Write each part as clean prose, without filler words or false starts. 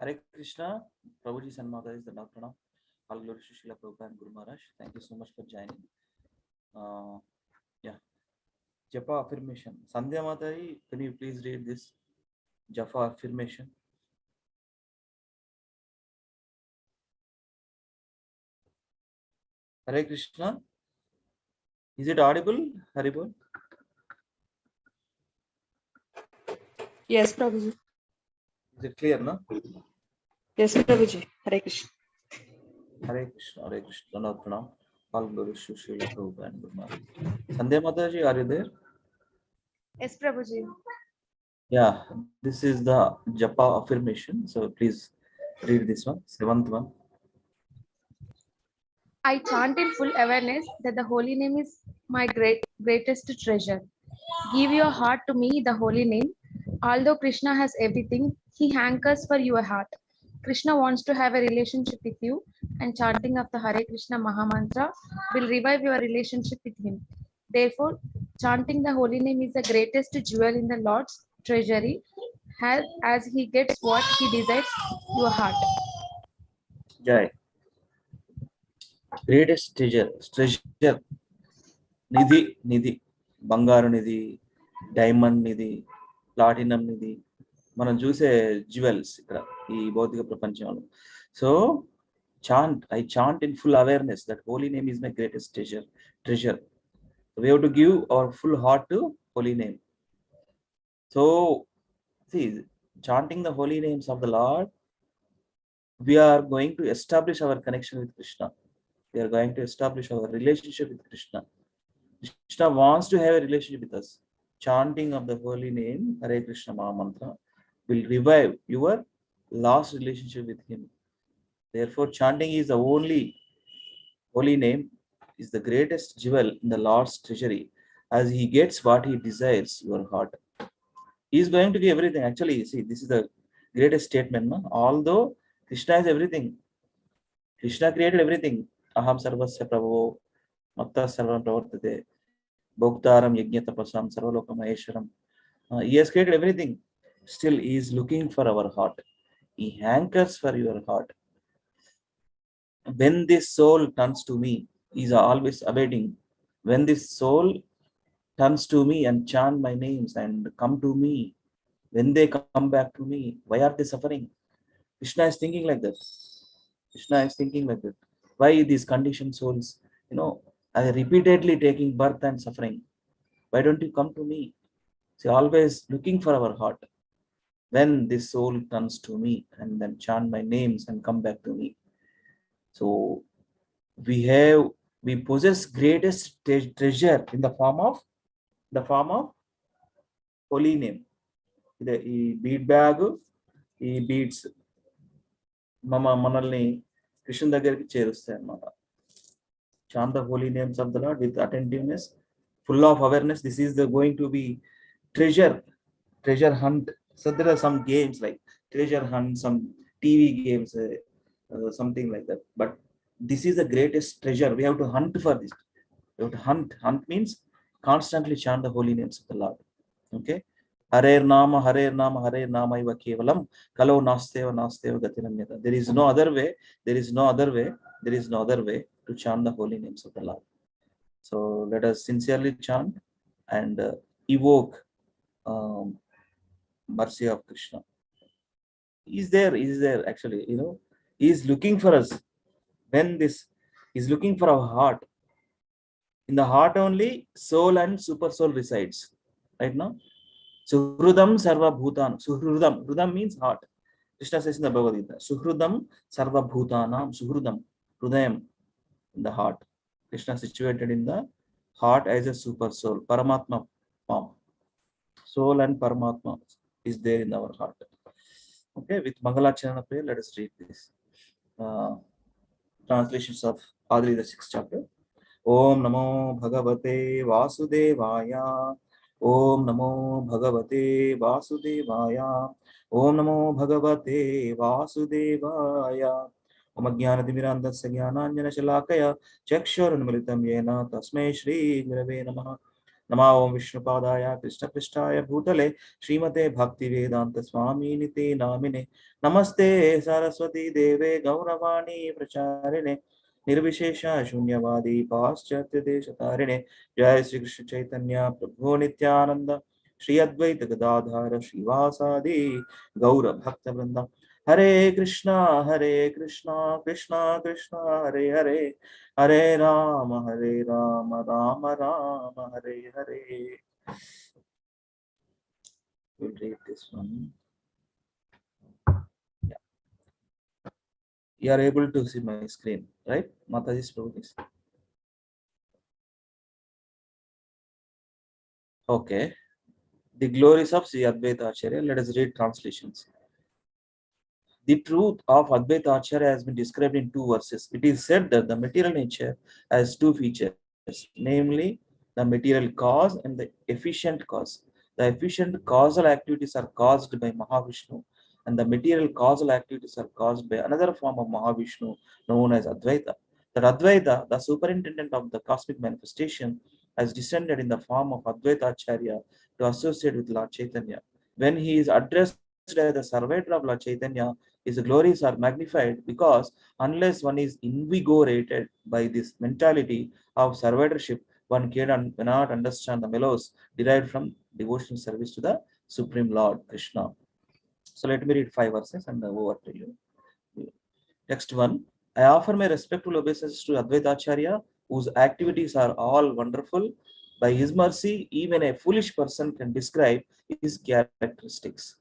Hare Krishna, Prabhuji and Mother is the Pranam. All glory to Srila Prabhupada and Guru Maharaj. Thank you so much for joining. Yeah, Japa affirmation. Sandhya Mataji, can you please read this Japa affirmation? Hare Krishna. Is it audible, Haribol? Yes, Prabhuji. Is it clear, no? Yes, Prabhuji. Hare Krishna. Hare Krishna, Hare Krishna, Pranam. All glory to Srila Prabhupada and Guru Maharaj. Sandhya Mataji, are you there? Yes, Prabhuji. Yeah, this is the Japa affirmation. So please read this one, seventh one. I chant in full awareness that the holy name is my greatest treasure. Give your heart to me, the holy name. Although Krishna has everything, he hankers for your heart. Krishna wants to have a relationship with you, and chanting of the Hare Krishna Maha Mantra will revive your relationship with him. Therefore, chanting the holy name is the greatest jewel in the Lord's treasury, as he gets what he desires, your heart. Jai. Greatest treasure, నిధి బంగారు నిధి, diamond నిధి, platinum నిధి, మనం చూసే jewels ఇక్కడ ఈ భౌతిక ప్రపంచంలో. So I chant in full awareness that holy name is my greatest treasure. We have to give our full heart to holy name. So see, chanting the holy names of the Lord, we are going to establish our connection with Krishna. We are going to establish our relationship with Krishna. Krishna wants to have a relationship with us. Chanting of the holy name, Hare Krishna Maha Mantra, will revive your lost relationship with him. Therefore, chanting is the only holy name, is the greatest jewel in the Lord's treasury, as he gets what he desires, your heart. He is going to give everything. Actually, see, this is the greatest statement. No? Although Krishna is everything, Krishna created everything. Aham sarvasya prabhavo, matta sarvam pravartate, bhoktaram yajnatapasam sarvaloka maheshwaram. He has created everything. Still, he is looking for our heart. He hankers for your heart. When this soul turns to me, he is always awaiting. When this soul turns to me and chant my names and come to me, when they come back to me, why are they suffering? Krishna is thinking like that. Krishna is thinking like that. Why these conditioned souls, are repeatedly taking birth and suffering? Why don't you come to me? See, always looking for our heart. When this soul turns to me and then chant my names and come back to me. So we possess greatest treasure in the form of holy name. ఈ bead bag, ఈ beads మనల్ని కృష్ణ దగ్గరికి చేరుస్తాయి అన్నమాట. Chant the holy names of the Lord with attentiveness, full of awareness. This is going to be treasure hunt. So there are some games like treasure hunt, some TV games, something like that. But this is the greatest treasure. We have to hunt for this. We have to hunt. Hunt means constantly chant the holy names of the Lord. Okay. Hare Nama iva kevalam kalau nasteva gatinamyata. There is no other way. There is no other way to chant the holy names of the Lord. So let us sincerely chant and evoke mercy of Krishna. He is there actually. He is looking for us. When this is looking for our heart. In the heart only soul and super soul resides. Right now. Suhrudam sarva bhutan. Hrudam means heart. Krishna says in the Bhagavad-Gita, Suhrudam sarva bhutanam. Suhrudam, Hrudayam, in the heart. Krishna situated in the heart as a super soul. Paramatma form. Soul and Paramatma is there in our heart. Okay, with Mangalacharana prayer, let us read this. Translations of Adri, the 6th chapter. Om Namo Bhagavate Vasudevaya. Om Namo Bhagavate Vasudevaya. Om Namo Bhagavate Vasudevaya. Om Ajnanatimirandasya Jnananjana Shalakaya Chakshurunmilitam Yena Tasmai Shri Gurave Namaha. Nama Om Vishnupadaya Krishna Krishnaya Bhutale Srimate Bhaktivedanta Swami Niti Namine Namaste Saraswati Deve Gauravani Pracharine Nirvishesha Shunyavadi Paschatya Deshatarine Jai Sri Krishna Chaitanya Prabhu Nityananda Shri Advaita Gadadhara Srivasadi Gaura Bhakta Vrinda Hare Krishna Krishna Krishna Hare Hare Hare Rama Rama Hare Hare. We'll read this one. Yeah. You are able to see my screen, right? Mataji's progress. Okay. The glories of Sri Advaita Acharya. Let us read translations. The truth of Advaita Acharya has been described in two verses. It is said that the material nature has two features, namely the material cause and the efficient cause. The efficient causal activities are caused by Mahavishnu, and the material causal activities are caused by another form of Mahavishnu known as Advaita. That Advaita, the superintendent of the cosmic manifestation, has descended in the form of Advaita Acharya to associate with Lord Chaitanya. When he is addressed as the servant of Lord Chaitanya, his glories are magnified because unless one is invigorated by this mentality of servitorship, one cannot understand the mellows derived from devotional service to the Supreme Lord Krishna. So let me read 5 verses and over to you. Next one. I offer my respectful obeisances to Advaita Acharya, whose activities are all wonderful. By his mercy, even a foolish person can describe his characteristics.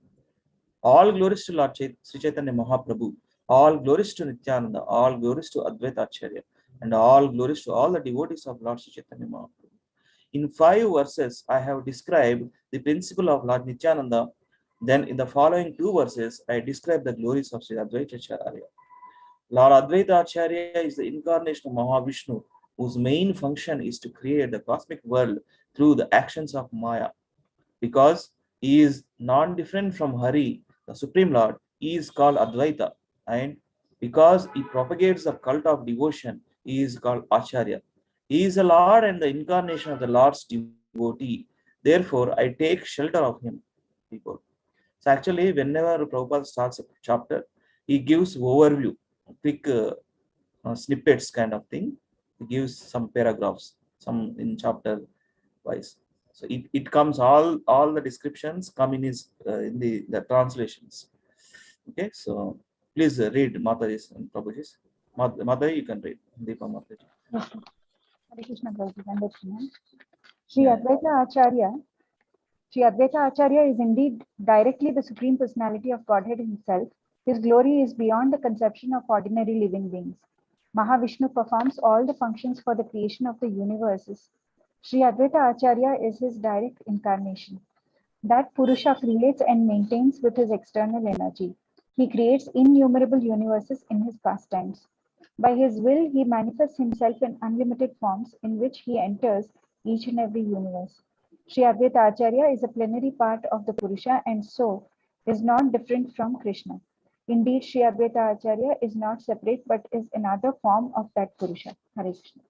All glories to Lord Sri Chaitanya Mahaprabhu, all glories to Nityananda, all glories to Advaita Acharya, and all glories to all the devotees of Lord Sri Chaitanya Mahaprabhu. In 5 verses, I have described the principle of Lord Nityananda. Then in the following 2 verses, I describe the glories of Sri Advaita Acharya. Lord Advaita Acharya is the incarnation of Mahavishnu, whose main function is to create the cosmic world through the actions of Maya. Because he is non-different from Hari, the Supreme Lord, he is called Advaita. And because he propagates the cult of devotion, he is called Acharya. He is the Lord and the incarnation of the Lord's devotee. Therefore, I take shelter of him, people. So actually, whenever Prabhupada starts a chapter, he gives overview, quick snippets kind of thing. He gives some paragraphs, some in chapter wise. So it comes all the descriptions come in his in the translations. Okay, so please read Mataji's and Prabhuji's. Mataji, you can read. Deepa Mataji. Hare Krishna, Prabhuji. Sri Advaita Acharya. Sri Advaita Acharya is indeed directly the Supreme Personality of Godhead himself. His glory is beyond the conception of ordinary living beings. Mahavishnu performs all the functions for the creation of the universes. Sri Advaita Acharya is his direct incarnation. That Purusha creates and maintains with his external energy. He creates innumerable universes in his pastimes. By his will, he manifests himself in unlimited forms in which he enters each and every universe. Sri Advaita Acharya is a plenary part of the Purusha and so is not different from Krishna. Indeed, Sri Advaita Acharya is not separate but is another form of that Purusha. Hare Krishna.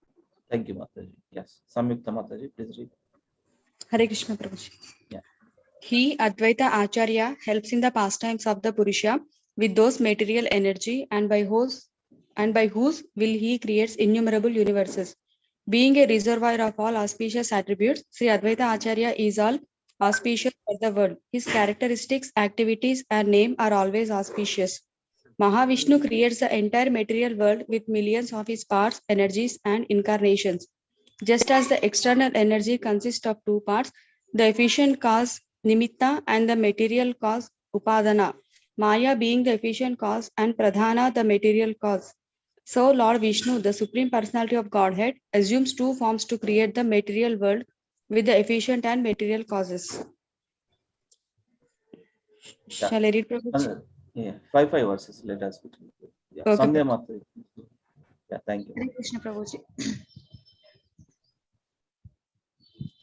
Thank you, Mataji. Yes, Samyukta Mataji, please read. Hare Krishna, Prabhuji. Yeah. He, Advaita Acharya, helps in the pastimes of the Purusha with those material energy and by whose will he creates innumerable universes. Being a reservoir of all auspicious attributes, Sri Advaita Acharya is all auspicious for the world. His characteristics, activities, and name are always auspicious. Mahavishnu creates the entire material world with millions of his parts, energies, and incarnations. Just as the external energy consists of 2 parts, the efficient cause nimitta and the material cause upadana, Maya being the efficient cause and pradhana the material cause. So Lord Vishnu, the Supreme Personality of Godhead, assumes 2 forms to create the material world with the efficient and material causes. Yeah. Shall I read, Prabhuji? Yeah, 5 verses. Let us read. Yeah. Okay, Sandhya Mataji. Yeah, thank you. Hare Krishna, Prabhuji.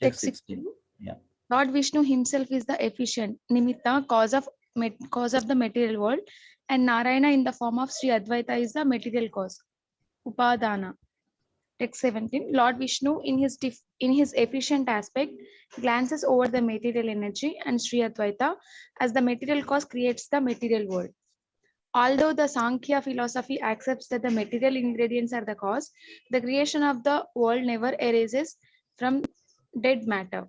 Text 16. Yeah. Lord Vishnu himself is the efficient, nimitta, cause of the material world, and Narayana in the form of Sri Advaita is the material cause, upadana. Text 17. Lord Vishnu in his efficient aspect glances over the material energy and Sri Advaita as the material cause creates the material world. Although the Sankhya philosophy accepts that the material ingredients are the cause, the creation of the world never arises from dead matter.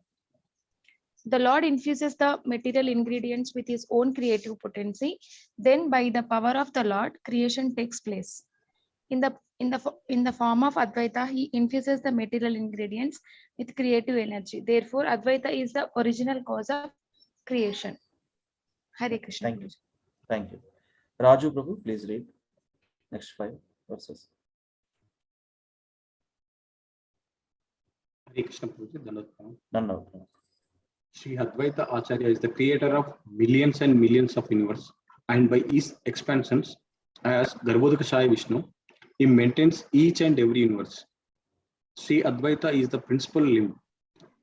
The Lord infuses the material ingredients with his own creative potency. Then, by the power of the Lord, creation takes place. In the form of Advaita, he infuses the material ingredients with creative energy. Therefore, Advaita is the original cause of creation. Hare Krishna. Thank you. Thank you. Raju Prabhu, please read next 5 verses. Hare Krishna Prabhuji, Dandavat. None. Sri Advaita Acharya is the creator of millions and millions of universe, and by his expansions as Garbhodakashaya Vishnu, he maintains each and every universe. Sri Advaita is the principal limb,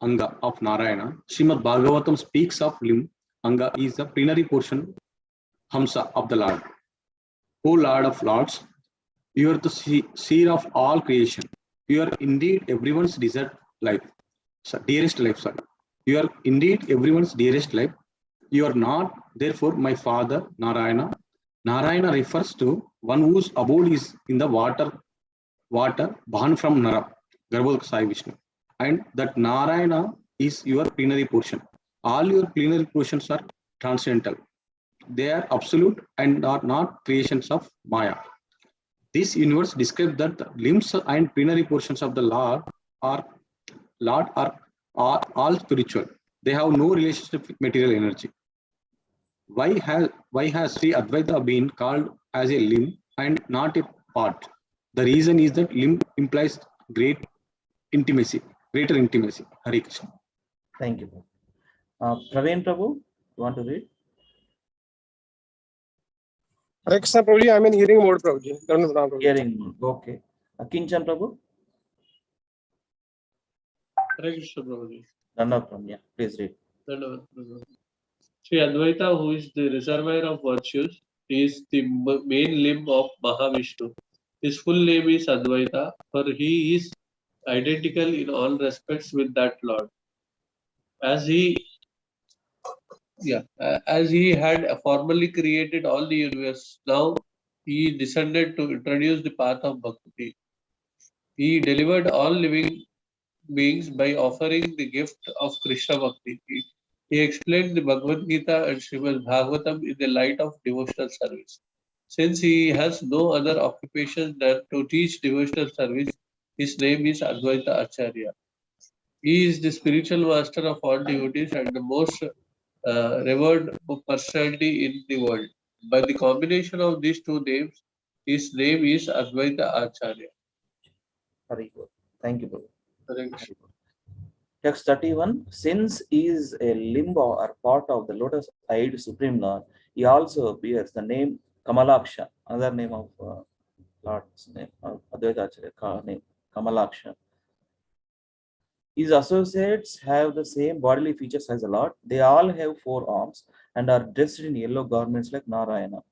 Anga of Narayana. Srimad Bhagavatam speaks of limb. Anga is the plenary portion, Hamsa of the Lord. O Lord of Lords, you are the seer of all creation. You are indeed everyone's dearest life. Sorry. You are indeed everyone's dearest life. You are not, therefore, my father, Narayana. Narayana refers to one whose abode is in the water, born from Nara, Garbhodakashaya Vishnu. And that Narayana is your plenary portion. All your plenary portions are transcendental. They are absolute and are not creations of Maya. This universe describes that the limbs and plenary portions of the Lord are all spiritual. They have no relationship with material energy. Why has Sri Advaita been called as a limb and not a part? The reason is that limb implies greater intimacy. Hare Krishna. Thank you. Praveen Prabhu, you want to read? Hare Krishna Prabhuji, I am in hearing mode, Prabhuji. Hearing. Okay. Kinchan Prabhu? Hare Krishna Prabhuji. None from, yeah. Please read. Dandavat Prabhuji. Sri Advaita, who is the reservoir of virtues, is the main limb of Mahavishnu. His full name is Advaita, for he is identical in all respects with that Lord. As he had formerly created all the universe, now he descended to introduce the path of bhakti. He delivered all living beings by offering the gift of Krishna Bhakti. He explained the Bhagavad-Gita and Srimad Bhagavatam in the light of devotional service. Since he has no other occupation than to teach devotional service, his name is Advaita Acharya. He is the spiritual master of all devotees and the most revered personality in the world. By the combination of these two names, his name is Advaita Acharya. Very good. Thank you, Prabhu. Thanks. Text 31. Since he is a limb or part of the lotus-eyed Supreme Lord, he also bears the name Kamalaksha, another name of Lord's name, Advaita Acharya, name Kamalaksha. His associates have the same bodily features as the Lord. They all have 4 arms and are dressed in yellow garments like Narayana.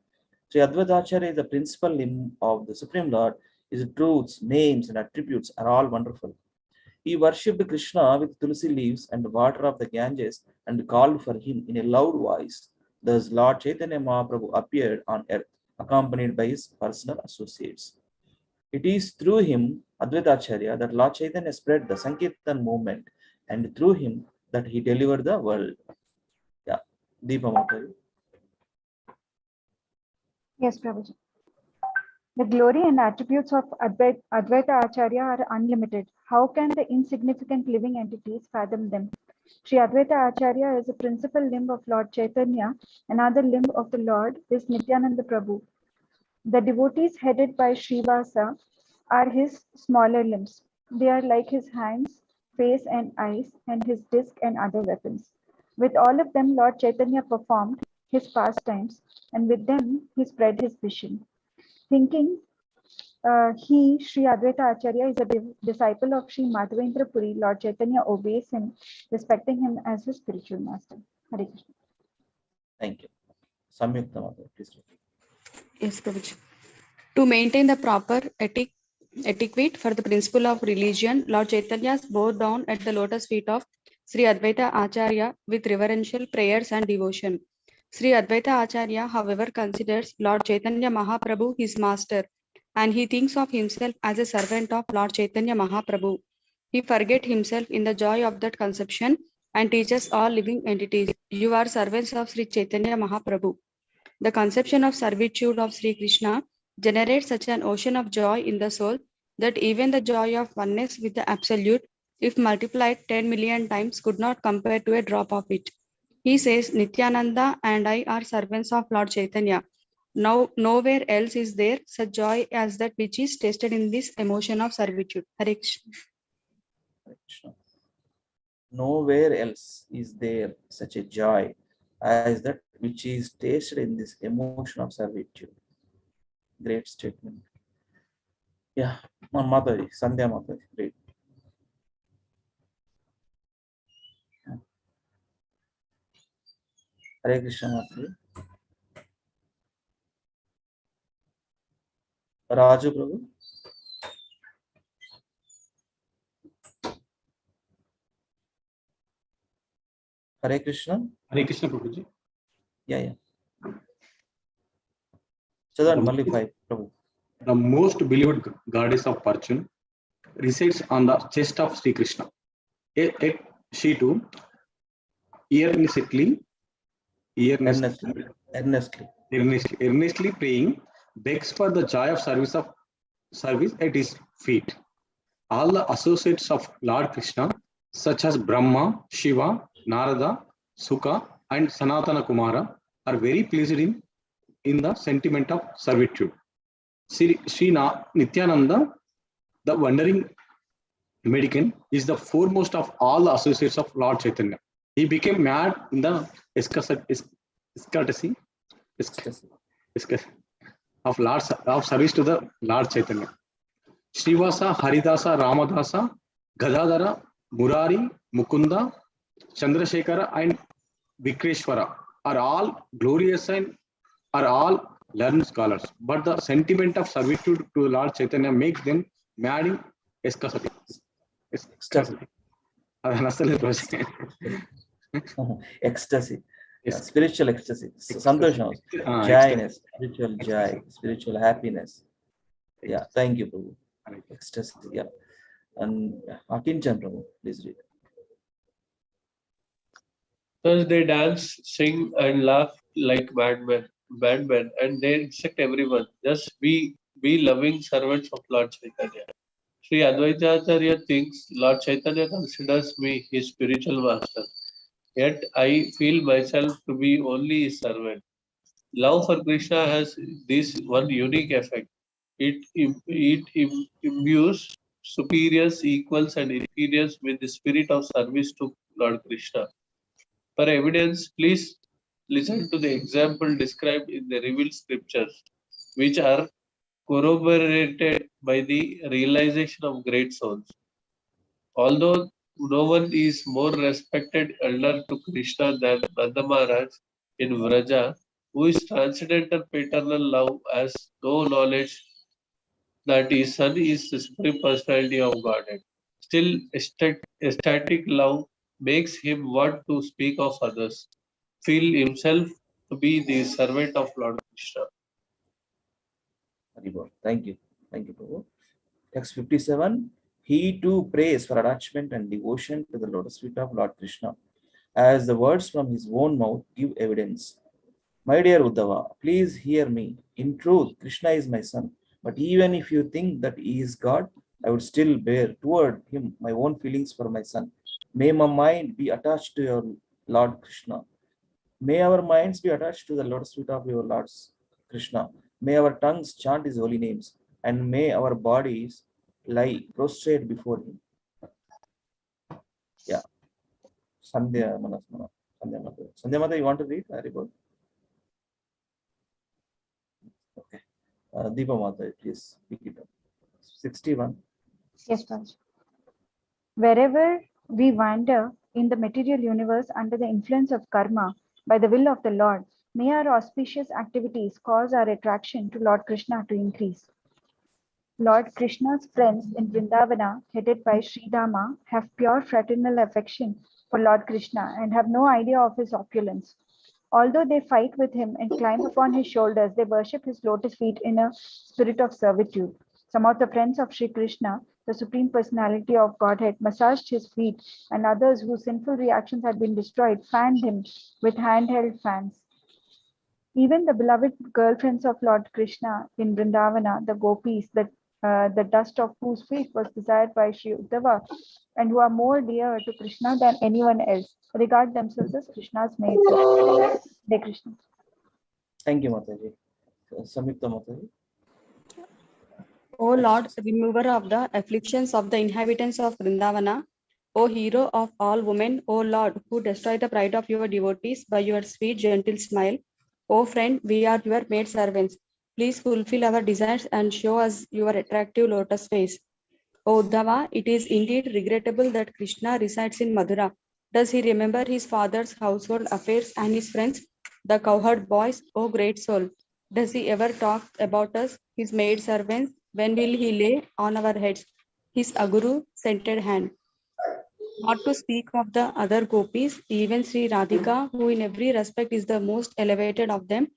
Sri Advaita Acharya is the principal limb of the Supreme Lord. His truths, names, and attributes are all wonderful. He worshipped Krishna with tulsi leaves and water of the Ganges and called for him in a loud voice. Thus, Lord Chaitanya Mahaprabhu appeared on earth, accompanied by his personal associates. It is through him, Advaita Acharya, that Lord Chaitanya spread the Sankirtan movement, and through him that he delivered the world. Yeah, Deepa Mataji. Yes, Prabhuji. The glory and attributes of Advaita Acharya are unlimited. How can the insignificant living entities fathom them? Sri Advaita Acharya is a principal limb of Lord Chaitanya. Another limb of the Lord is Nityananda Prabhu. The devotees headed by Srivasa are his smaller limbs. They are like his hands, face and eyes, and his disc and other weapons. With all of them, Lord Chaitanya performed his pastimes, and with them he spread his vision. Thinking he, Sri Advaita Acharya, is a disciple of Sri Madhavendra Puri, Lord Chaitanya obeys him, respecting him as his spiritual master. Hare Krishna. Thank you. Samyukta Mataji, please. Yes, Prabhuji. To maintain the proper etiquette for the principle of religion, Lord Chaitanya bowed down at the lotus feet of Sri Advaita Acharya with reverential prayers and devotion. Sri Advaita Acharya, however, considers Lord Chaitanya Mahaprabhu his master, and he thinks of himself as a servant of Lord Chaitanya Mahaprabhu. He forgets himself in the joy of that conception and teaches all living entities, "You are servants of Sri Chaitanya Mahaprabhu." The conception of servitude of Sri Krishna generates such an ocean of joy in the soul that even the joy of oneness with the Absolute, if multiplied 10 million times, could not compare to a drop of it. He says, Nityananda and I are servants of Lord Chaitanya. Now, nowhere else is there such joy as that which is tasted in this emotion of servitude. Hare Krishna. Hare Krishna. Nowhere else is there such a joy as that which is tasted in this emotion of servitude. Great statement. Yeah, Mataji, Sandhya Mataji, great. Hare Krishna Mataji. Raju Prabhu. Hare Krishna. Hare Krishna Prabhuji. Yeah. Chadran Mali 5, Prabhu. The most beloved goddess of fortune resides on the chest of Sri Krishna. Yet she too earnestly praying, begs for the joy of service at his feet. All the associates of Lord Krishna, such as Brahma, Shiva, Narada, Sukha, and Sanatana Kumara, are very pleased in the sentiment of servitude. Sri Nityananda, the wandering mendicant, is the foremost of all the associates of Lord Chaitanya. He became mad in the ecstasy of service to the Lord Chaitanya. Srivasa, Haridasa, Ramadasa, Gadadhara, Murari, Mukunda, Chandrasekhara, and Vikreshwara are all glorious and are all learned scholars. But the sentiment of servitude to Lord Chaitanya makes them mad in ecstasy. Ecstasy. Spiritual ecstasy. Santosham. Joyness, spiritual joy, spiritual happiness. Yeah, thank you, Prabhu. Ecstasy. Yeah. And Akinchan Prabhu, please read. Thus they dance, sing, and laugh like madmen, and they insect everyone. Just be loving servants of Lord Chaitanya. Sri Advaita Acharya thinks Lord Chaitanya considers me his spiritual master. Yet I feel myself to be only his servant. Love for Krishna has this one unique effect. It imbues superiors, equals, and inferiors with the spirit of service to Lord Krishna. For evidence, please listen to the example described in the revealed scriptures, which are corroborated by the realization of great souls. Although no one is more respected elder to Krishna than Nanda Maharaj in Vraja, who is transcendental paternal love has no knowledge that his son is the Supreme Personality of Godhead. Still, ecstatic love makes him want to speak of others, feel himself to be the servant of Lord Krishna. Thank you, Prabhu. Text 57. He too prays for attachment and devotion to the lotus feet of Lord Krishna, as the words from his own mouth give evidence. My dear Uddhava, please hear me. In truth, Krishna is my son. But even if you think that he is God, I would still bear toward him my own feelings for my son. May my mind be attached to your Lord Krishna. May our minds be attached to the lotus feet of your Lord Krishna. May our tongues chant his holy names, and may our bodies lie prostrate before him. Yeah. Sandhya Mata, you want to read? Okay. Deepa Mata, please pick it up. 61. Yes, Raj. Wherever we wander in the material universe under the influence of karma, by the will of the Lord, may our auspicious activities cause our attraction to Lord Krishna to increase. Lord Krishna's friends in Vrindavana, headed by Sri Rama, have pure fraternal affection for Lord Krishna and have no idea of his opulence. Although they fight with him and climb upon his shoulders, they worship his lotus feet in a spirit of servitude. Some of the friends of Sri Krishna, the Supreme Personality of Godhead, massaged his feet, and others whose sinful reactions had been destroyed fanned him with handheld fans. Even the beloved girlfriends of Lord Krishna in Vrindavana, the gopis, the dust of whose feet was desired by Sri Uddhava, and who are more dear to Krishna than anyone else, regard themselves as Krishna's maids. Hare Krishna. Thank you, Mataji. Samyukta Mataji. O Lord, remover of the afflictions of the inhabitants of Vrindavana, O hero of all women, O Lord, who destroy the pride of your devotees by your sweet, gentle smile, O friend, we are your maid servants. Please fulfill our desires and show us your attractive lotus face. O Uddhava, it is indeed regrettable that Krishna resides in Mathura. Does he remember his father's household affairs and his friends, the cowherd boys? O great soul, does he ever talk about us, his maid servants? When will he lay on our heads his aguru scented hand? Not to speak of the other gopis, even Sri Radhika, who in every respect is the most elevated of them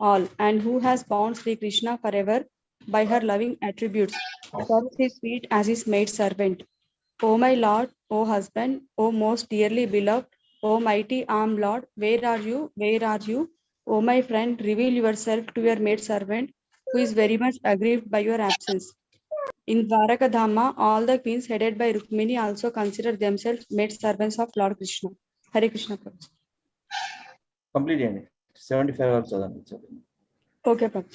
all, and who has bound Sri Krishna forever by her loving attributes, serves his feet as his maid servant. O my Lord, O husband, O most dearly beloved, O mighty arm Lord, where are you? Where are you? O my friend, reveal yourself to your maid servant, who is very much aggrieved by your absence. In Dwarakadhama, all the queens headed by Rukmini also consider themselves maid servants of Lord Krishna. Hare Krishna. Prabhu. Complete చేయండి 75 వరకు చదవండి. Okay, Prabhu.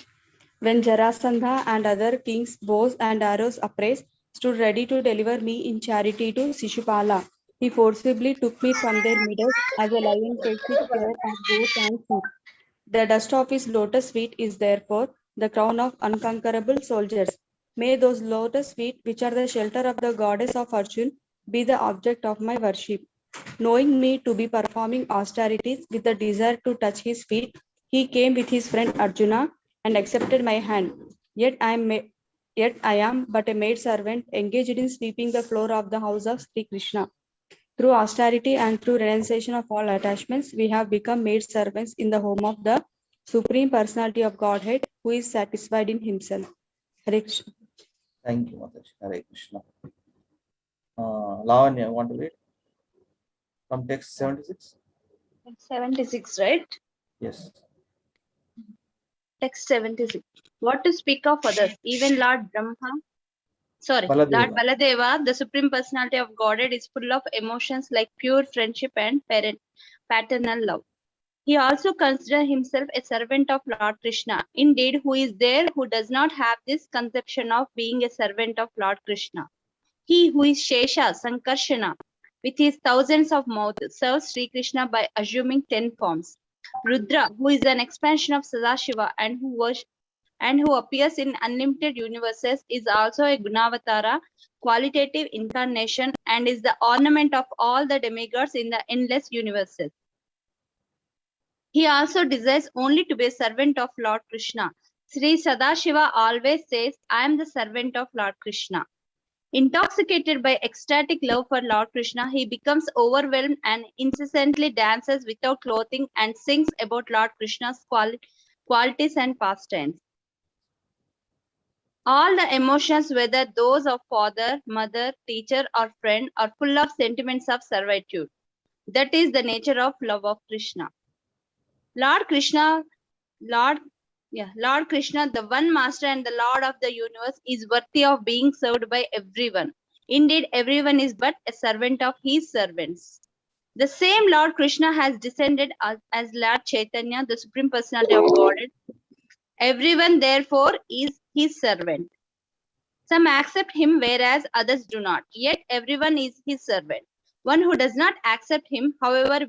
When Jarasandha and other kings' bows and arrows upraised stood ready to deliver me in charity to Shishupala, he forcibly took me from their midst as a lion takes its share of goats and sheep. The dust of his lotus feet is therefore the crown of unconquerable soldiers. May those lotus feet, which are the shelter of the goddess of fortune, be the object of my worship. Knowing me to be performing austerities with the desire to touch his feet, he came with his friend Arjuna and accepted my hand. Yet I am but a maid servant engaged in sweeping the floor of the house of Sri Krishna. Through austerity and through renunciation of all attachments, we have become maid servants in the home of the Supreme Personality of Godhead, who is satisfied in himself. Hare Krishna. Thank you, Mataji. Hare Krishna. Lavanya, want to read from text 76? 76, right? Yes. Text 76. What to speak of others? Even Lord Brahma, Baladeva. Lord Baladeva, the Supreme Personality of Godhead, is full of emotions like pure friendship and paternal love. He also considers himself a servant of Lord Krishna. Indeed, who is there who does not have this conception of being a servant of Lord Krishna? He who is Shesha, Sankarshana, with his thousands of mouths, serves Sri Krishna by assuming 10 forms. Rudra, who is an expansion of Sadashiva and who appears in unlimited universes, is also a Gunavatara, qualitative incarnation, and is the ornament of all the demigods in the endless universes. He also desires only to be a servant of Lord Krishna. Sri Sadashiva always says, I am the servant of Lord Krishna. Intoxicated by ecstatic love for Lord Krishna, he becomes overwhelmed and incessantly dances without clothing and sings about Lord Krishna's qualities and pastimes. All the emotions, whether those of father, mother, teacher, or friend, are full of sentiments of servitude. That is the nature of love of Krishna. Lord Krishna, the one master and the Lord of the universe, is worthy of being served by everyone. Indeed, everyone is but a servant of his servants. The same Lord Krishna has descended as Lord Chaitanya, the Supreme Personality of Godhead. Everyone, therefore, is his servant. Some accept him, whereas others do not. Yet everyone is his servant. One who does not accept him, however,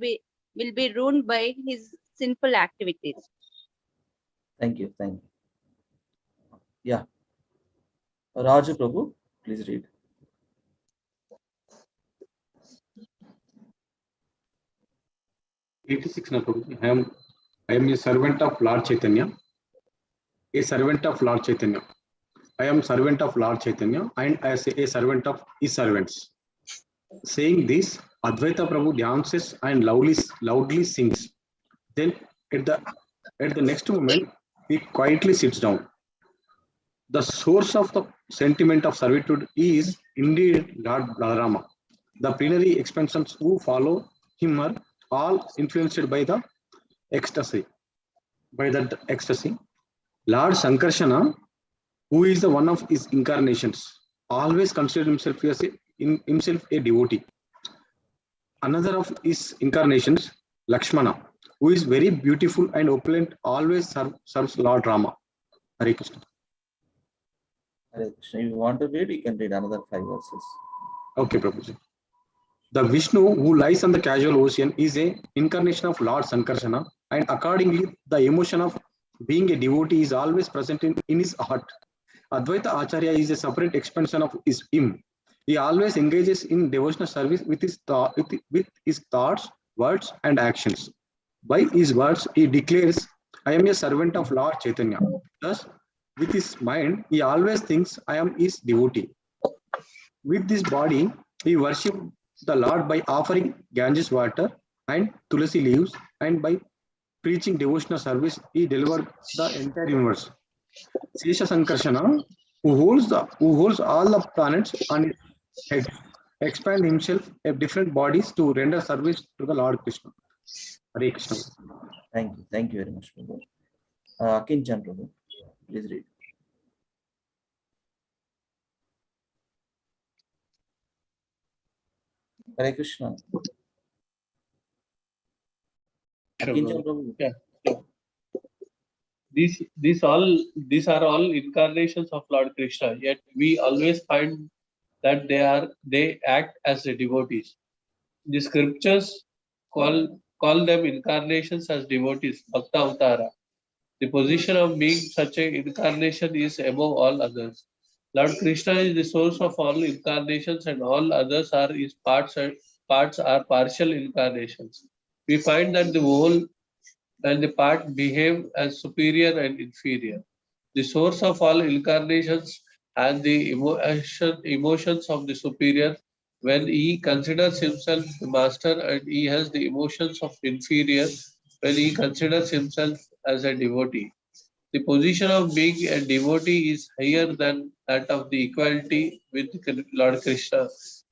will be ruined by his sinful activities. Thank you. Thank you. Yeah. Raju Prabhu, please read. I am a servant of Lord Chaitanya. A servant of Lord Chaitanya. I am servant of Lord Chaitanya and as a servant of his servants. Saying this, Advaita Prabhu dances and loudly sings. Then at the next moment, he quietly sits down. The source of the sentiment of servitude is indeed Lord Balarama. The plenary expansions who follow him are all influenced by the ecstasy. By that ecstasy, Lord Sankarsana, who is the one of his incarnations, always considered himself as himself a devotee. Another of his incarnations, Lakshmana, who is very beautiful and opulent, always serves Lord Rama. Hare Krishna. Hare Krishna. If you want to read, you can read another 5 verses. Okay, Prabhuji. The Vishnu who lies on the casual ocean is an incarnation of Lord Sankarsana, and accordingly, the emotion of being a devotee is always present in his heart. Advaita Acharya is a separate expansion of him. He always engages in devotional service with his thoughts, words, and actions. By his words, he declares, I am a servant of Lord Chaitanya. Thus, with his mind, he always thinks, I am his devotee. With this body, he worships the Lord by offering Ganges water and Tulasi leaves, and by preaching devotional service, he delivered the entire universe. Sesha Sankarsana, who holds all the planets on his head, expand himself in different bodies to render service to the Lord Krishna. Hare Krishna. Thank you. Thank you very much, Prabhu. Kinchan Prabhu, please read. Hare Krishna. Kinchan Prabhu. Yeah. These are all incarnations of Lord Krishna, yet we always find that they act as the devotees. The scriptures call them incarnations as devotees, Bhakta Avtara. The position of being such an incarnation is above all others. Lord Krishna is the source of all incarnations, and all others are his parts are partial incarnations. We find that the whole and the part behave as superior and inferior. The source of all incarnations and the emotions of the superior when he considers himself the master, and he has the emotions of inferior when he considers himself as a devotee. The position of being a devotee is higher than that of the equality with Lord Krishna,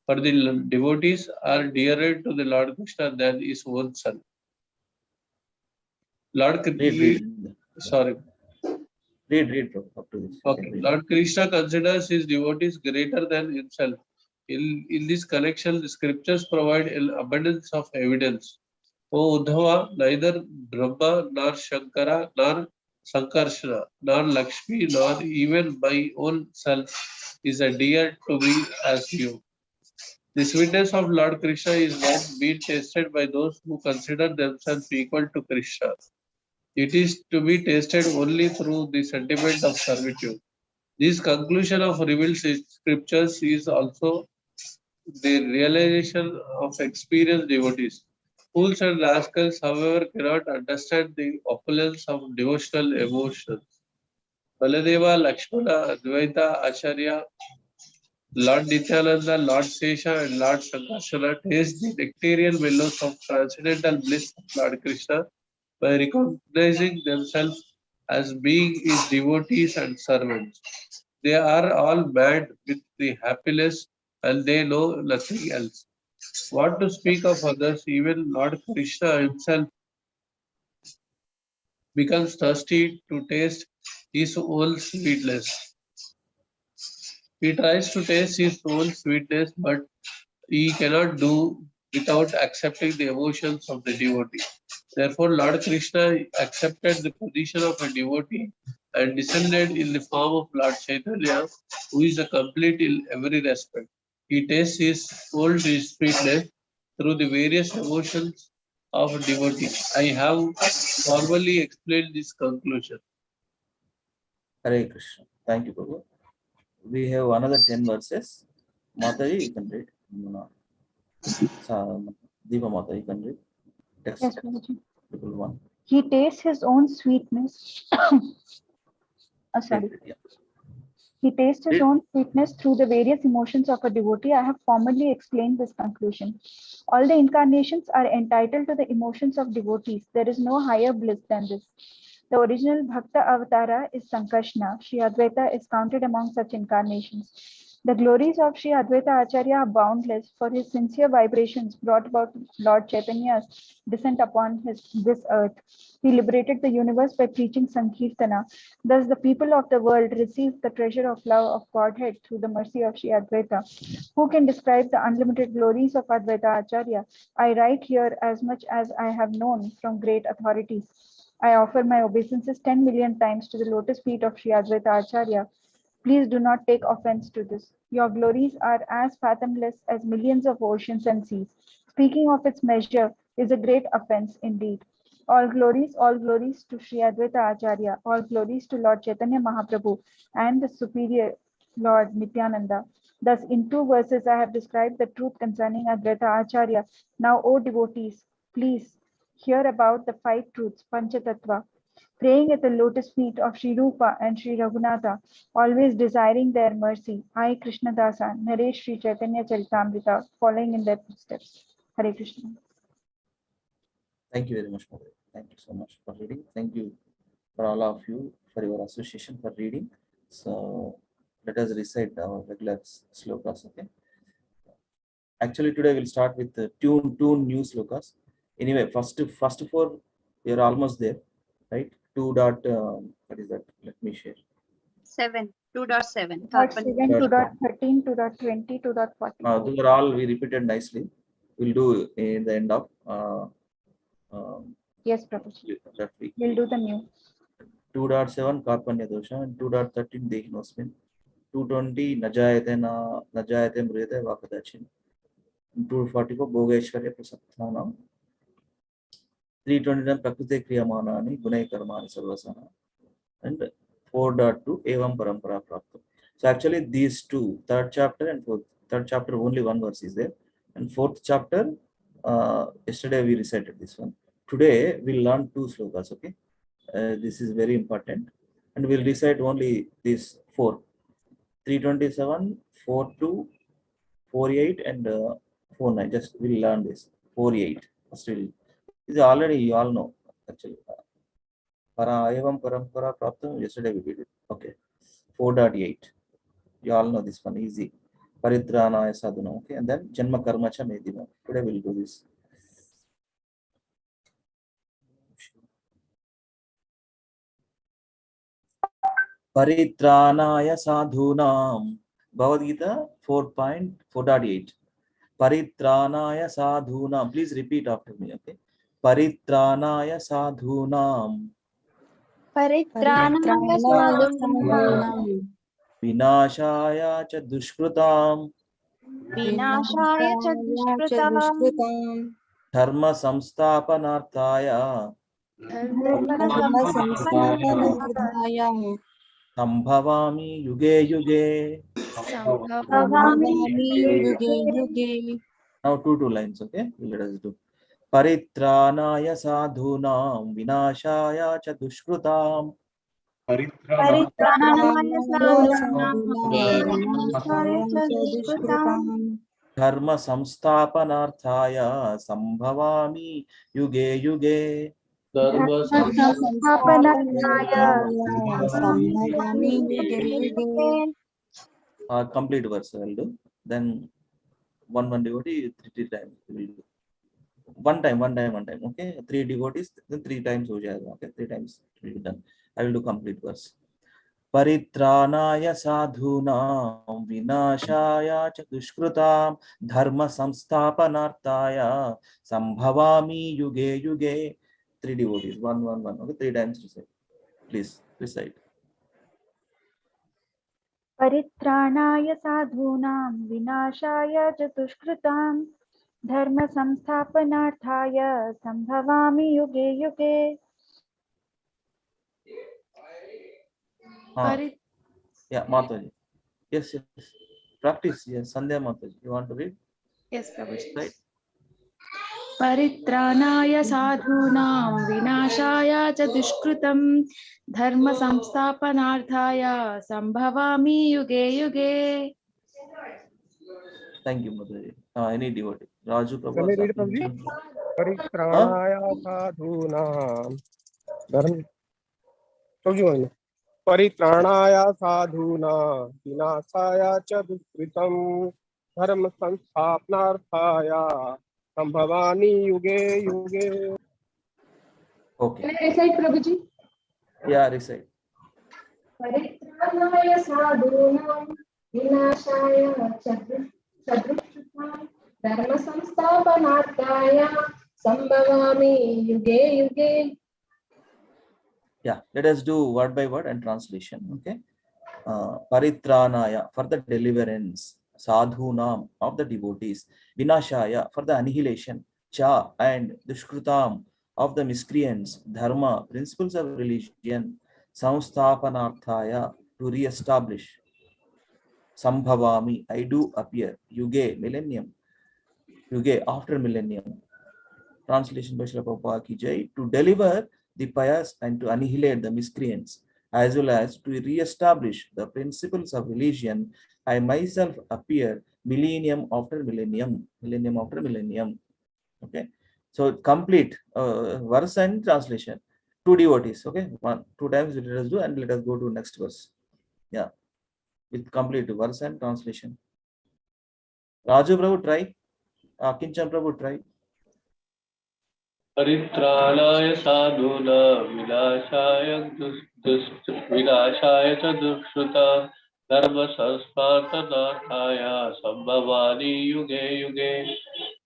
for the devotees are dearer to the Lord Krishna than his own son. Read. Sorry. Read, Prabhu, up to this. Okay. Lord Krishna considers his devotees greater than himself. In this connection, the scriptures provide an abundance of evidence. O Uddhava, neither Brahma nor Shankara nor Sankarsana nor Lakshmi nor even my own self is a dear to me as you. The sweetness of Lord Krishna is not being tasted by those who consider themselves equal to Krishna. It is to be tasted only through the sentiment of servitude. This conclusion of revealed scriptures is also the realization of experienced devotees. Fools and rascals, however, cannot understand the opulence of devotional emotions. Baladeva, Lakshmana, Advaita, Acharya, Lord Nityananda, Lord Sesha, and Lord Sankarsana taste the nectarian mellows of transcendental bliss of Lord Krishna by recognizing themselves as being his devotees and servants. They are all mad with the happiness and they know nothing else. What to speak of others, even Lord Krishna himself becomes thirsty to taste his own sweetness. He tries to taste his own sweetness, but he cannot do without accepting the emotions of the devotee. Therefore, Lord Krishna accepted the position of a devotee and descended in the form of Lord Chaitanya, who is a complete in every respect. He tastes his own sweetness through the various emotions of a devotee. I have formally explained this conclusion. Hare Krishna. Thank you, Prabhu. We have another 10 verses. Mataji, you can read. Deepa Mata, you can read. Text. Yes, Prabhuji. Triple one. He tastes his own sweetness. Sorry. Yeah. He tastes his Read. own sweetness through the various emotions of a devotee. I have formerly explained this conclusion. All the incarnations are entitled to the emotions of devotees. There is no higher bliss than this. The original Bhakta Avatara is Sankarshna. Sri Advaita is counted among such incarnations. The glories of Sri Advaita Acharya are boundless, for his sincere vibrations brought about Lord Chaitanya's descent upon this earth. He liberated the universe by preaching Sankirtana. Thus, the people of the world received the treasure of love of Godhead through the mercy of Sri Advaita. Who can describe the unlimited glories of Advaita Acharya? I write here as much as I have known from great authorities. I offer my obeisances 10 million times to the lotus feet of Sri Advaita Acharya. Please do not take offense to this. Your glories are as fathomless as millions of oceans and seas. Speaking of its measure is a great offense indeed. All glories to Sri Advaita Acharya, all glories to Lord Chaitanya Mahaprabhu and the superior Lord Nityananda. Thus, in 2 verses, I have described the truth concerning Advaita Acharya. Now, O devotees, please hear about the 5 truths, Panchatattva, praying at the lotus feet of Sri Rupa and Sri Raghunatha, always desiring their mercy. I, Krishnadasa, narrate Sri Chaitanya Charitamrita, following in their footsteps. Hare Krishna. Thank you very much, Mother. Thank you so much for reading. Thank you for all of you for your association for reading. So let us recite our regular slokas. Okay. Actually, today we'll start with the two new slokas. Anyway, first 4 we are almost there, right? 2 dot. What is that? Let me share. 7, 2.7. 2.7, 2.13, 2.20, 2.40. Those are all we repeated nicely. We'll do in the end of Yes, Prabhuji. that week. We'll do the new. 2.7 Karpanya dosha and 2.13 Dehinosmin. 220 Najayate Mriyate Vakadachin. 244 Bhogeshwarya Prasapthanam. 329 Prakriti Kriyamanani Gunai Karmani Sarvasana. And 4.2 Evam Parampara Prapta. So actually these two, 3rd chapter and 4th. 3rd chapter only 1 verse is there. And 4th chapter, yesterday we recited this one. Today we'll learn 2 slokas, okay? This is very important. And we'll recite only these 4. 327, 42, 48 and 49. Just we'll learn this. 48. Still, this is already you all know actually. Evam Parampara Praptam, yesterday we did it. Okay. 4.8. You all know this one, easy. Paritranaya Sadhuna. Okay. And then Janma Karma Cha Medima. Today we'll do this. Paritranaya Sadhunam. Bhagavad-Gita 4.4.8. Paritranaya Sadhunam. Please repeat after me. Okay. Paritranaya Sadhunam. Paritranaya sadhunam. Vinashaya cha dushkrutam. Vinashaya cha dushkritam. Dharma samsthapanarthaya. Dharma samsthapanarthaya. Sambhavami yuge yuge. Now 2 lines, okay? Let us do. Paritranaya sadhunam vinashaya cha dushkrutam. Paritranaya sadhunam. Vinashaya cha dushkritam. Dharma samsthapanarthaya sambhavami yuge yuge. Dharma Complete verse I will do. Then one devotee 3 times we will do. One time. Okay, 3 devotees, then 3 times ho jayega. Okay, 3 times will be done. I will do complete verse. Paritranaya sadhunam vinashaya cha dushkrutam dharma samsthapanarthaya sambhavami yuge yuge. 3 devotees, one. Okay, 3 times recite. Please recite. परित्राणाय साधूनां विनाशाय च दुष्कृतां धर्म संस्थापनार्थाय संभवामि युगे युगे. Yeah, Mataji. Yes. Practice. Yes, Sandhya Mataji. You want to read? Yes, Prabhuji. Right. परित्राणाय साधूनां विनाशाय च दुष्कृतं धर्म संस्थापनार्थाय संभवामि युगे युगे. Thank you, Mataji. Any devotee? Raju Prabhu Can or I read, Prabhuji? Sakincham? Paritranaya sadhunam dharma. Prabhuji, one minute. Paritranaya sadhunam vinasaya cha dukkritam dharma samsthapanarthaya sambhavani yuge yuge. Okay. Can I recite, Prabhuji? Yeah, recite. परित्राणाय साधूनां विनाशाय च दुष्कृतां धर्म संस्थापनार्थाय संभवामि युगे युगे. Yeah, let us do word by word and translation. Okay. Paritranaya, for the deliverance, sadhunam, of the devotees, vinashaya, for the annihilation, cha, and dushkrutam, of the miscreants, dharma, principles of religion, samsthapanarthaya, to re-establish, sambhavami, I do appear, yuge, millennium, yuge, after millennium. Translation by Srila Prabhupada ki jai, to deliver the pious and to annihilate the miscreants, as well as to re-establish the principles of religion, I myself appear millennium after millennium, millennium after millennium. Okay, so complete verse and translation. Two devotees. Okay, two times let us do, and let us go to next verse. Yeah, with complete verse and translation. Raju Prabhu try. Kinchan Prabhu try. परित्राणाय साधूनां विनाशाय च दुष्कृतां धर्म संस्थापनार्थाय संभवामि युगे युगे.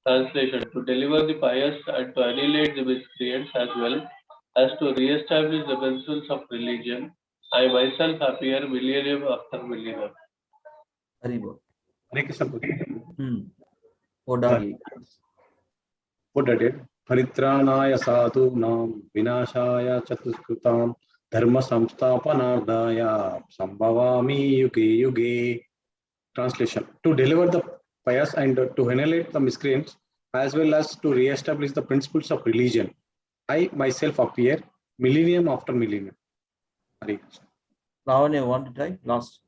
Translation: To deliver the pious and to annihilate the miscreants, as well as to re-establish the principles of religion, I myself appear millennium after millennium. Very good. Hare Krishna, Prabhuji. 4.8. What I did? Paritranaya sadhunam vinashaya chatuskutam dharma samsthapanardaya sambhavami yuge yuge. Translation: To deliver the pious and to annihilate the miscreants, as well as to re-establish the principles of religion, I myself appear millennium after millennium. Hare Krishna. Ravana, want to try? Last.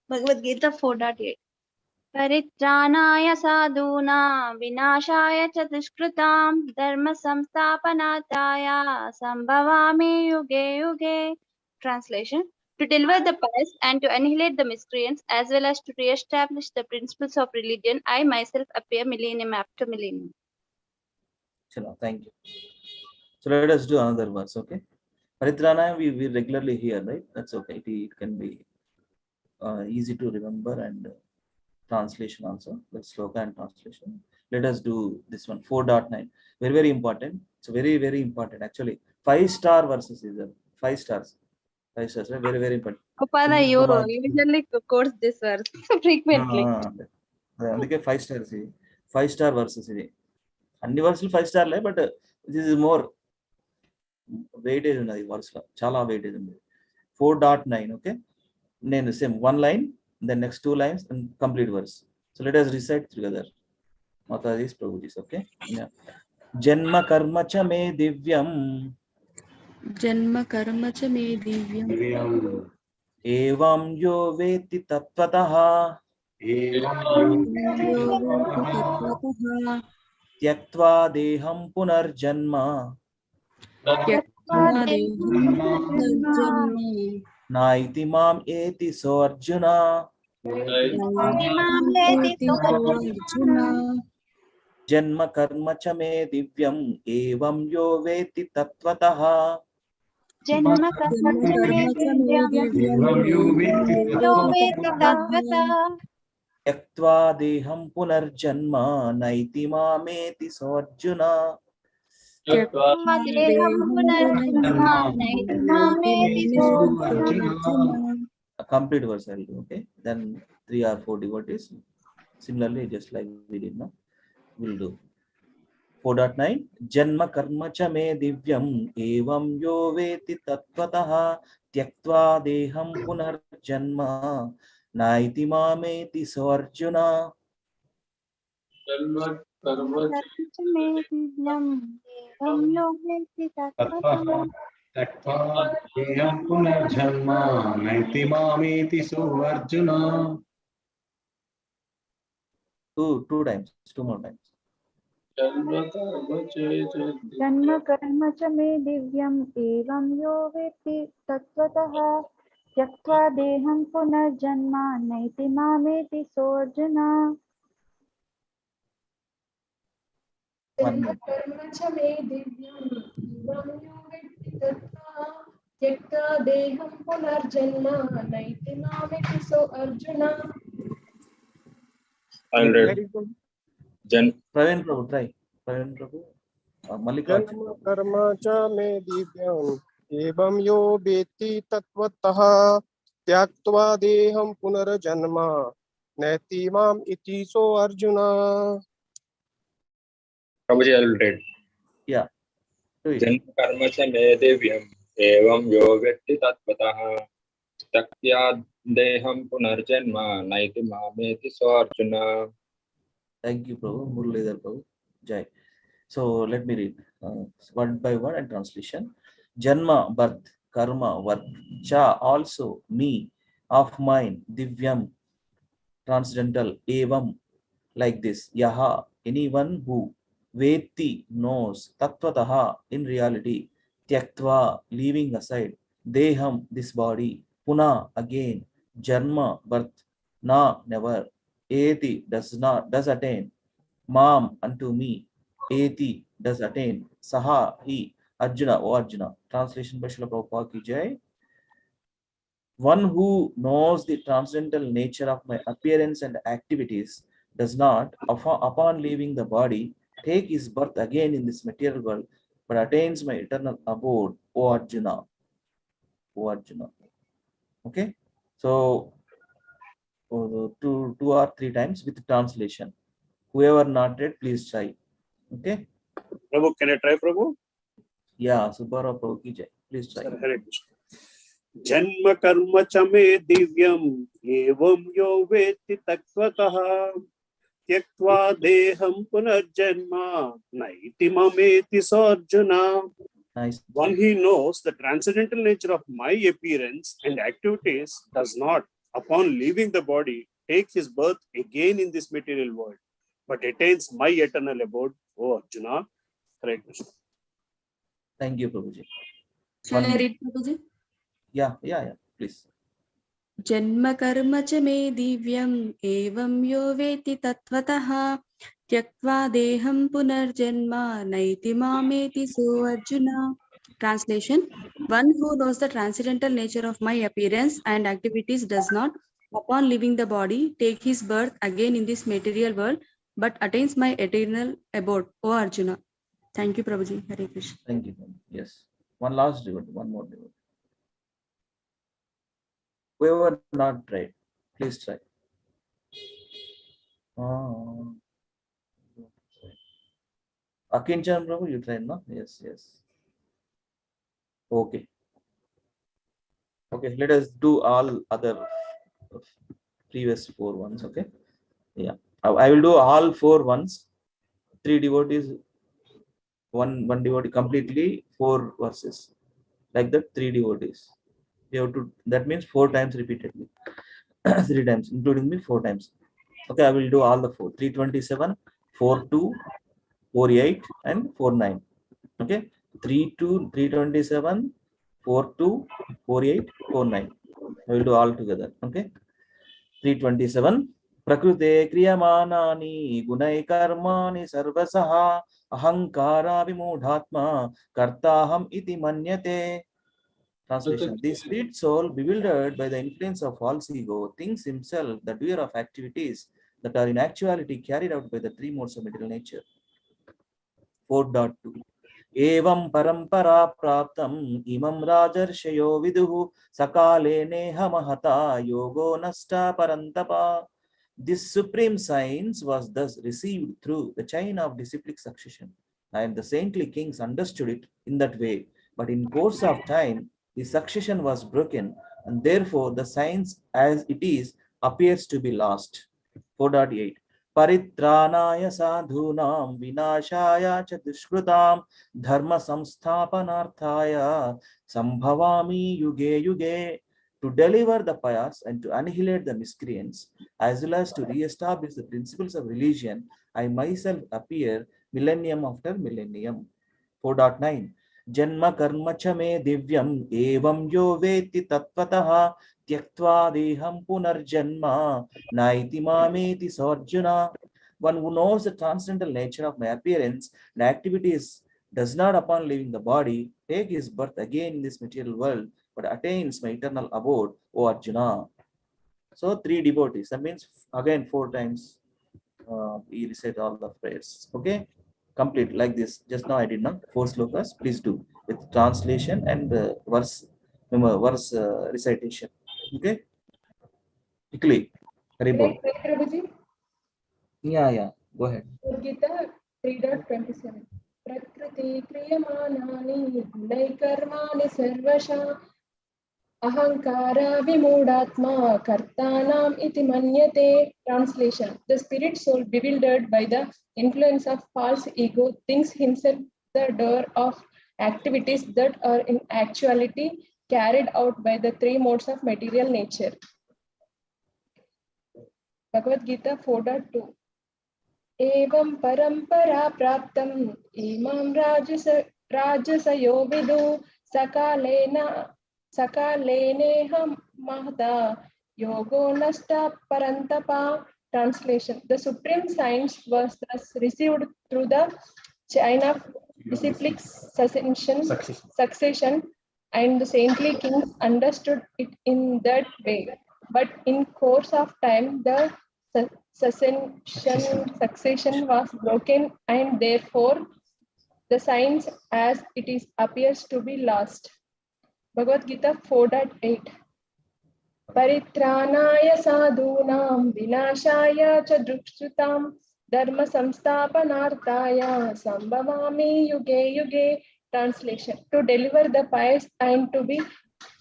Bhagavad-Gita 4.8. परित्राणाय साधूनां विनाशाय च दुष्कृतां धर्म संस्थापनार्थाय संभवामि युगे युगे. Translation: To deliver the pious and to annihilate the miscreants, as well as to re-establish the principles of religion, I myself appear millennium after millennium. Chalo, thank you. So let us do another verse, okay? Paritranaya we regularly hear, right? That's okay. It can be easy to remember, and translation also. Let's sloka and translation. Let us do this one, 4.9. Very, very important. It's very, very important. Actually, 5-star verses is there. 5 stars. 5 stars, right? Very, very important. Gopala, you usually quotes this verse frequently. అందుకే 5 stars ఇది 5-star verses ఇది అన్ని వర్సులు 5 star లే but this is more weightage ఉన్నది verse లో చాలా weightage ఉంది 4.9 okay నేను same 1 line then next 2 lines and complete verse. So let us recite together. Mataji's Prabhuji's, okay? Yeah. Janma karma cha me divyam. Janma karma cha me divyam. Evam yo veti tattvataha. Evam yo veti tattvataha. Tyaktva deham punarjanma. Tyaktva deham punarjanma. Naiti mam eti so Arjuna. Janma karma cha me divyam evam yo veti tattvataha. Janma karma cha me divyam yo veti tattvataha. Tyaktva deham punarjanma naiti mameti so Arjuna. A complete verse I'll do, okay? Then 3 or 4 devotees. Similarly, just like we did now, we'll do. 4.9. Janma karma cha me divyam evam yo veti tattvataha tyaktva deham punarjanma naiti mameti so Arjuna. Janma karma कर्म च मे दिव्यम् एवं यो वेत्ति तत्त्वतः त्यक्त्वा देहं पुनर्जन्म नैति मामेति सोऽर्जुन. Two times, two more times. janma karma cha जन्म कर्म च मे दिव्यम् एवं यो वेत्ति तत्त्वतः त्यक्त्वा देहं पुनर्जन्म नैति मामेति सोऽर्जुन. One more. कर्म च मे दिव्यम् एवं यो वेत्ति तत्त्वा त्यक्त्वा देहं पुनर्जन्म नैति मामेति सो Arjun. I'll read. Very good. Praveen Prabhu, try. Praveen Prabhu. Mallikarjun जन्म Prabhu. कर्म च मे दिव्यम् एवं यो वेत्ति तत्त्वतः त्यक्त्वा देहं पुनर्जन्म नैति माम् इति सो Arjun. Prabhuji, I'll read. Yeah. Do it. जन्म कर्म च मे दिव्यम् एवं यो वेत्ति तत्त्वतः त्यक्त्वा देहं पुनर्जन्म नैति मामेति सोऽर्जुन. Thank you, Prabhu. Muralidhar Prabhu. Jai. So let me read word by word and translation. Janma, birth, karma, work, cha, also, me, of mine, divyam, transcendental, evam, like this, yaha, anyone who, veti, knows, tattvataha, in reality, tyaktva, leaving aside, deham, this body, puna, again, janma, birth, na, never, eti, does attain, mam, unto me, eti, does attain, saha, he, Arjuna, O Arjuna. Translation by Srila Prabhupada ki jai. One who knows the transcendental nature of my appearance and activities does not, upon leaving the body, take his birth again in this material world, but attains my eternal abode, O Arjuna. O Arjuna. Okay? So, two or three times with translation. Whoever not read, please try. Okay? Prabhu, can I try, Prabhu? Yeah, Subhara Prabhu ki jai. Please try. Sir, Hare Krishna. जन्म कर्म च मे दिव्यम् एवं यो वेत्ति तत्त्वतः त्यक्त्वा देहं पुनर्जन्म नैति ममेति सोऽर्जुन. Nice. One who knows the transcendental nature of my appearance and activities does not, upon leaving the body, take his birth again in this material world, but attains my eternal abode, O Arjuna. Hare Krishna. Thank you, Prabhuji. Shall I read, Prabhuji? Yeah, please. जन्म कर्म च मे दिव्यम् एवं यो वेत्ति तत्त्वतः त्यक्त्वा देहं पुनर्जन्म नैति मामेति सोऽर्जुन. Translation: One who knows the transcendental nature of my appearance and activities does not, upon leaving the body, take his birth again in this material world, but attains my eternal abode, O Arjuna. Thank you, Prabhuji. Hare Krishna. Thank you. Yes. One last devotee, one more devotee. Whoever not tried, please try. Akinchan Prabhu, you tried, no? Yes. Okay. Okay, let us do all other previous 4 ones. Okay. Yeah. I will do all 4 ones. 3 devotees, one devotee, completely 4 verses. Like that, 3 devotees. You have to, that means 4 times repeatedly. 3 times, including me 4 times. Okay, I will do all the 4. 327, 42, 48, and 49. Okay, 32, 327, 42, 48, 49. I will do all together. Okay, 327. Prakrute kriyamanani gunai karmani sarvasaha ahankara vimudhatma kartaham iti manyate. Translation: The spirit soul, bewildered by the influence of false ego, thinks himself the doer of activities that are in actuality carried out by the 3 modes of material nature. 4.2 Evam parampara praptam imam rajarshayo viduhu sakale neha mahata yogo nasta parantapa. This supreme science was thus received through the chain of disciplic succession, and the saintly kings understood it in that way. But in course of time, the succession was broken, and therefore the science as it is appears to be lost. 4.8 परित्राणाय साधूनां विनाशाय च दुष्कृतां धर्म संस्थापनार्थाय संभवामि युगे युगे. To deliver the pious and to annihilate the miscreants, as well as to re-establish the principles of religion, I myself appear millennium after millennium. 4.9 Janma karma cha me divyam evam yo veti tatvatah tyaktva deham punarjanma naiti mameti sarjuna. One who knows the transcendental nature of my appearance and activities does not, upon leaving the body, take his birth again in this material world, but attains my eternal abode, O Arjuna. So, three devotees. That means again 4 times we recite all the prayers. Okay, complete like this. Just now I did not 4 slokas. Please do with translation and verse, remember verse recitation. Okay, quickly. Can I Haribol. pray, Prabhuji? Yeah. Go ahead. Bhagavad-Gita 3.27 Prakriti kriyamanani gunaikarmani sarvasha ahankara vimudatma kartanam iti manyate. Translation: The spirit soul, bewildered by the influence of false ego, thinks himself the doer of activities that are in actuality carried out by the three modes of material nature. Bhagavad-Gita 4.2 एवं परंपरा प्राप्तम इमां राजसयो विदु सकालेनेह महता योगो नष्टा परंतपा. Translation: The supreme science was thus received through the chain of disciplic succession, and the saintly kings understood it in that way. But in course of time, the succession was broken, and therefore the science as it is appears to be lost. Bhagavad-Gita 4.8 Paritranaaya sadhunam vinashaya cha druksutam dharma samsthapanarthaya sambhavami yuge yuge. Translation: To deliver the pious and to be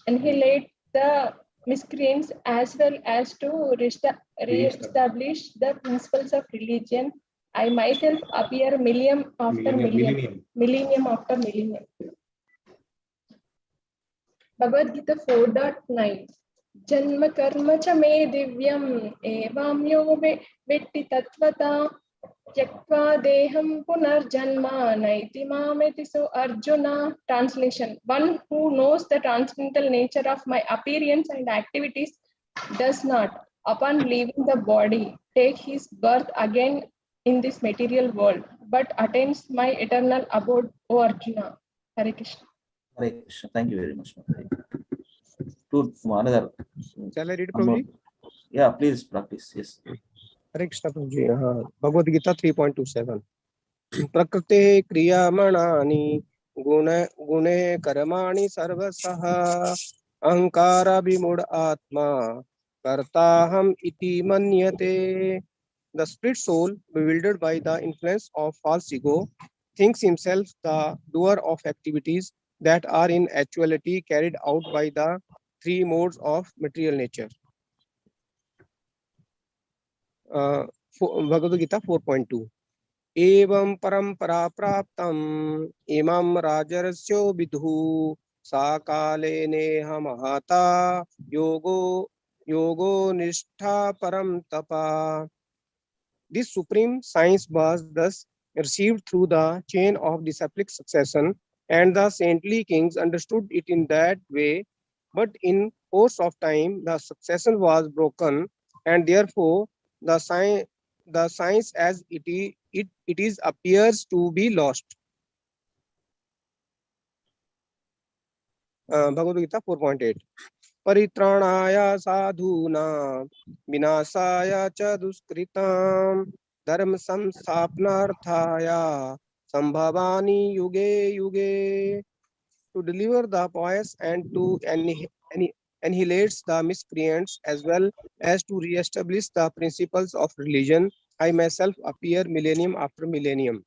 annihilate the miscreants, as well as to re-establish the principles of religion, I myself appear millennium after millennium after millennium. Bhagavad-Gita 4.9 Janma karma cha me divyam evam yo vetti tattvata tyaktva deham punarjanma naiti mameti so Arjuna. Translation: One who knows the transcendental nature of my appearance and activities does not, upon leaving the body, take his birth again in this material world, but attains my eternal abode, O Arjuna. Hare Krishna. Hare Krishna. Thank you very much. To another. Shall I read, Prabhuji? Yeah, please practice. Yes. Hare Krishna, Prabhuji. Bhagavad Gita 3.27 Prakrite kriyamani gune karmani sarvasaha ahankara vimud atma kartaham iti manyate. The spirit soul, bewildered by the influence of false ego, thinks himself the doer of activities that are in actuality carried out by the three modes of material nature. Bhagavad Gita 4.2 Evam parampara praptam imam rajarasyo vidhu sakale neha mahata yogo nishtha param tapa. This supreme science was thus received through the chain of disciplic succession, and the saintly kings understood it in that way. But in course of time, the succession was broken, and therefore the science as it is appears to be lost. Bhagavad Gita 4.8 Paritranaya sadhuna vinasaya cha duskritam dharma samsthapanarthaya sambhavani yuge yuge. To deliver the pious and to annihilate the miscreants, as well as to re-establish the principles of religion, I myself appear millennium after millennium.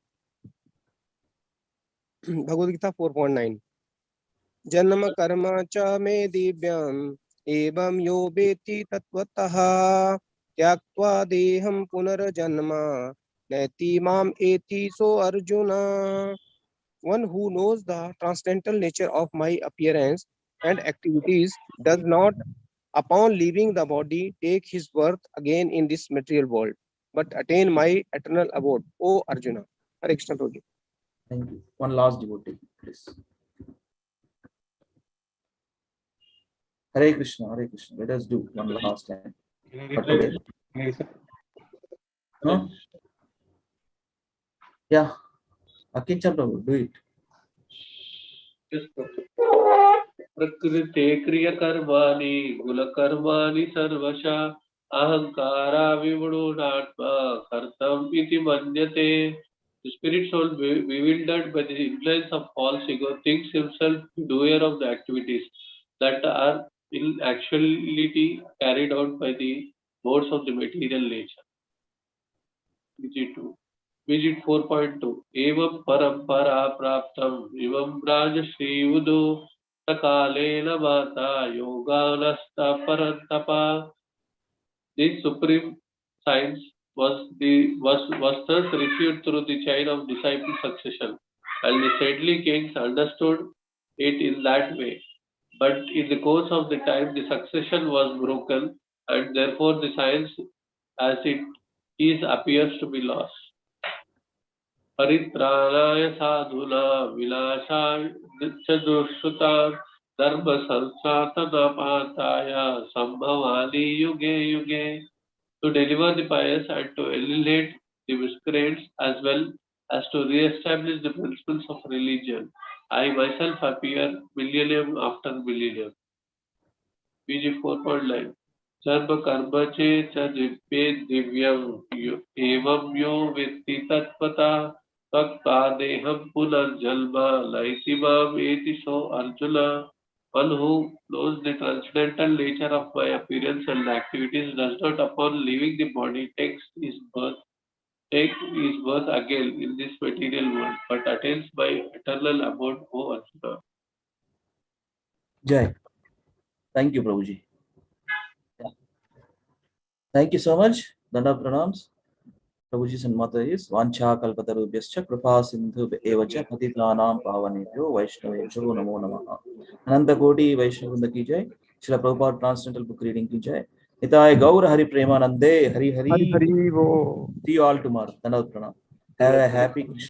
Bhagavad Gita 4.9 Janma karma cha me divyam evam yo beti tatvatah त्यक्त्वा देहं पुनर्जन्म नैति माम एति so Arjuna. One who knows the transcendental nature of my appearance and activities does not, upon leaving the body, take his birth again in this material world, but attain my eternal abode. O Arjuna. Hare Krishna Prabhuji. Thank you. One last devotee, please. Hare Krishna, Hare Krishna. Let us do one last time for today. Huh? Yeah. Akincha Prabhu, do it. प्रकृते क्रियकर्माणि गुणकर्माणि सर्वशः अहंकारा विमूढात्मा कर्तव्य इति मन्यते. The spirit soul, bewildered by the influence of false ego, thinks himself doer of the activities that are in actuality carried out by the modes of the material nature. VG2. VG 4.2. Evam parampara praptam evam rajashri udu sakalena mata yoganasta parantapa. This supreme science was thus received through the chain of disciple succession, and the saintly kings understood it in that way. But in the course of the time, the succession was broken, and therefore the science as it is appears to be lost. Paritrānāya sadhuna vilāṣāya duṣṣrutān dharma sansātanapātāya sambhavāni yuge yuge. To deliver the pious and to annihilate the miscreants as well as to re-establish the principles of religion, I myself appear millennium after millennium. PG 4.9. Sarva karma che cha divyed divyam evam yo vitti tattvata takta deham punarjalma laiti mam eti so Arjuna. One who knows the transcendental nature of my appearance and activities does not, upon leaving the body, take his birth again in this material world, but attains my eternal abode, O Arjuna. Jai. Thank you, Prabhuji. Yeah. Thank you so much. Danda pranams. Prabhuji's and mother is Vancha Kalpatarubhyascha Kripa Sindhu Evacha Patitanam Pavanebhyo Vaishnavebhyo Namo Namaha. Ananta Koti Vaishnavunda ki jai. Srila Prabhupada Transcendental Book Reading ki jai. Nitai Gaur Hari Premanande Hari Hari. Hari Hari Bo. See you all tomorrow. Danda pranam. Have a happy Krishna.